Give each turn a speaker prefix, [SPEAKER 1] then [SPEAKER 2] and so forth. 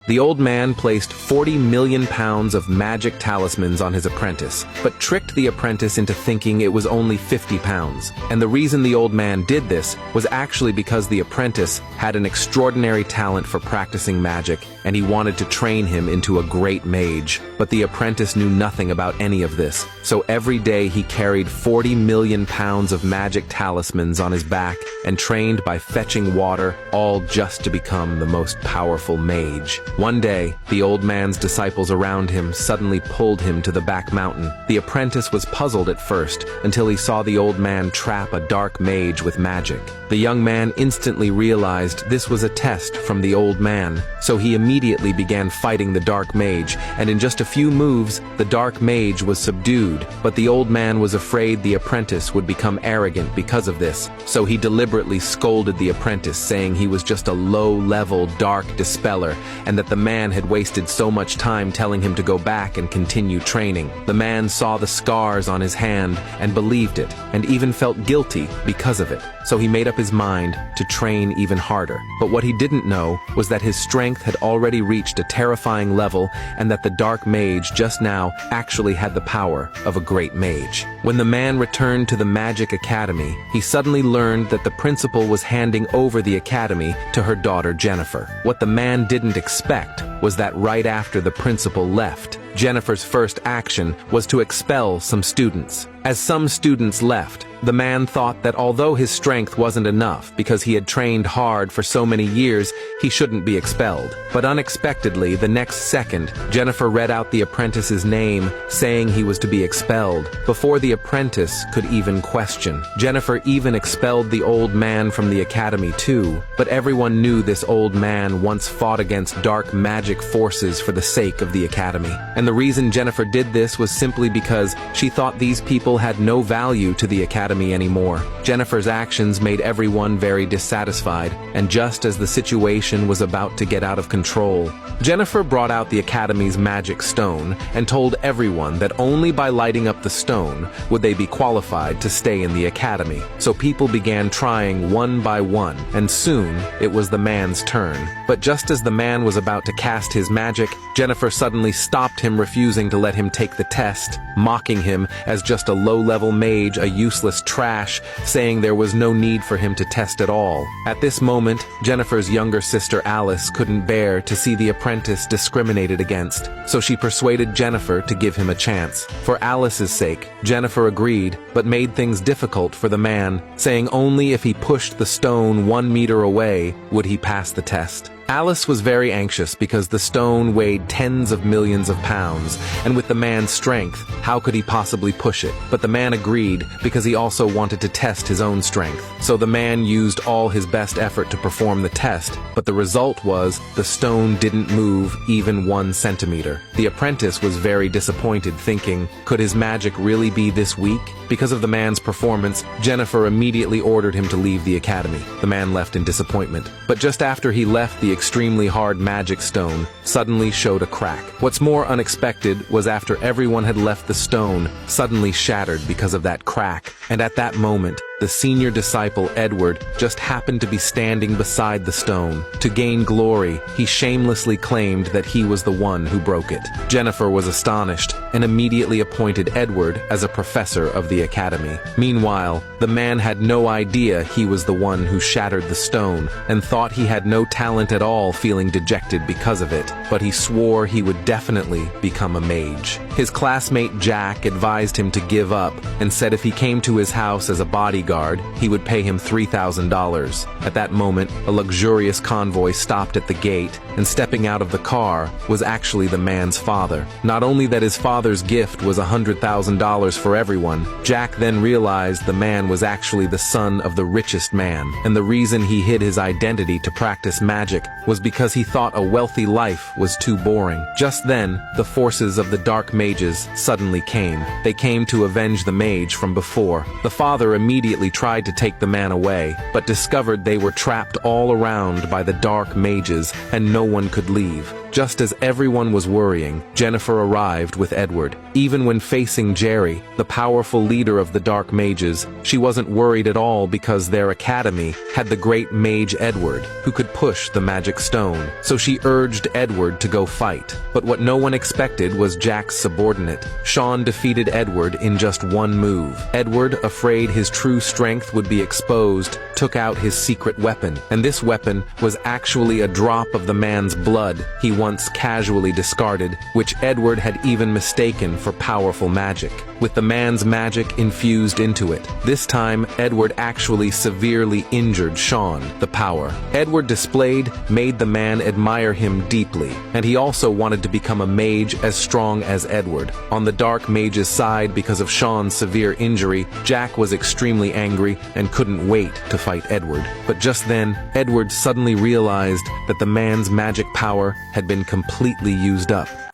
[SPEAKER 1] The old man placed 40 million pounds of magic talismans on his apprentice, but tricked the apprentice into thinking it was only 50 pounds. And the reason the old man did this was actually because the apprentice had an extraordinary talent for practicing magic, and he wanted to train him into a great mage. But the apprentice knew nothing about any of this, so every day he carried 40 million pounds of magic talismans on his back and trained by fetching water, all just to become the most powerful mage. One day, the old man's disciples around him suddenly pulled him to the back mountain. The apprentice was puzzled at first until he saw the old man trap a dark mage with magic. The young man instantly realized this was a test from the old man, so he immediately began fighting the dark mage, and in just a few moves, the dark mage was subdued. But the old man was afraid the apprentice would become arrogant because of this, so he deliberately scolded the apprentice, saying he was just a low-level dark dispeller, and that the man had wasted so much time telling him to go back and continue training. The man saw the scars on his hand and believed it, and even felt guilty because of it. So he made up his mind to train even harder. But what he didn't know was that his strength had already reached a terrifying level, and that the dark mage just now actually had the power of a great mage. When the man returned to the Magic Academy, he suddenly learned that the principal was handing over the academy to her daughter Jennifer. What the man didn't expect was that right after the principal left, Jennifer's first action was to expel some students. As some students left, the man thought that although his strength wasn't enough because he had trained hard for so many years, he shouldn't be expelled. But unexpectedly, the next second, Jennifer read out the apprentice's name, saying he was to be expelled, before the apprentice could even question. Jennifer even expelled the old man from the academy too, but everyone knew this old man once fought against dark magic forces for the sake of the academy. And the reason Jennifer did this was simply because she thought these people had no value to the academy anymore. Jennifer's actions made everyone very dissatisfied, and just as the situation was about to get out of control, Jennifer brought out the academy's magic stone and told everyone that only by lighting up the stone would they be qualified to stay in the academy. So people began trying one by one, and soon it was the man's turn. But just as the man was about to cast his magic, Jennifer suddenly stopped him, refusing to let him take the test, mocking him as just a low-level mage, a useless trash, saying there was no need for him to test at all. At this moment, Jennifer's younger sister Alice couldn't bear to see the apprentice discriminated against, so she persuaded Jennifer to give him a chance. For Alice's sake, Jennifer agreed, but made things difficult for the man, saying only if he pushed the stone 1 meter away would he pass the test. Alice was very anxious because the stone weighed tens of millions of pounds, and with the man's strength, how could he possibly push it? But the man agreed because he also wanted to test his own strength. So the man used all his best effort to perform the test, but the result was the stone didn't move even 1 centimeter. The apprentice was very disappointed, thinking, could his magic really be this weak? Because of the man's performance, Jennifer immediately ordered him to leave the academy. The man left in disappointment. But just after he left, the extremely hard magic stone suddenly showed a crack. What's more unexpected was after everyone had left, the stone suddenly shattered because of that crack. And at that moment, the senior disciple, Edward, just happened to be standing beside the stone. To gain glory, he shamelessly claimed that he was the one who broke it. Jennifer was astonished and immediately appointed Edward as a professor of the academy. Meanwhile, the man had no idea he was the one who shattered the stone and thought he had no talent at all, feeling dejected because of it, but he swore he would definitely become a mage. His classmate Jack advised him to give up and said if he came to his house as a bodyguard, he would pay him $3,000. At that moment, a luxurious convoy stopped at the gate, and stepping out of the car was actually the man's father. Not only that his father's gift was $100,000 for everyone, Jack then realized the man was actually the son of the richest man, and the reason he hid his identity to practice magic was because he thought a wealthy life was too boring. Just then, the forces of the dark mages suddenly came. They came to avenge the mage from before. The father immediately tried to take the man away, but discovered they were trapped all around by the dark mages and no one could leave. Just as everyone was worrying, Jennifer arrived with Edward. Even when facing Jerry, the powerful leader of the Dark Mages, she wasn't worried at all because their academy had the great mage Edward, who could push the magic stone. So she urged Edward to go fight. But what no one expected was Jack's subordinate. Sean defeated Edward in just one move. Edward, afraid his true strength would be exposed, took out his secret weapon. And this weapon was actually a drop of the man's blood he once casually discarded, which Edward had even mistaken for powerful magic, with the man's magic infused into it. This time, Edward actually severely injured Sean. The power Edward displayed made the man admire him deeply, and he also wanted to become a mage as strong as Edward. On the Dark Mage's side, because of Sean's severe injury, Jack was extremely angry and couldn't wait to fight Edward. But just then, Edward suddenly realized that the man's magic power had been completely used up.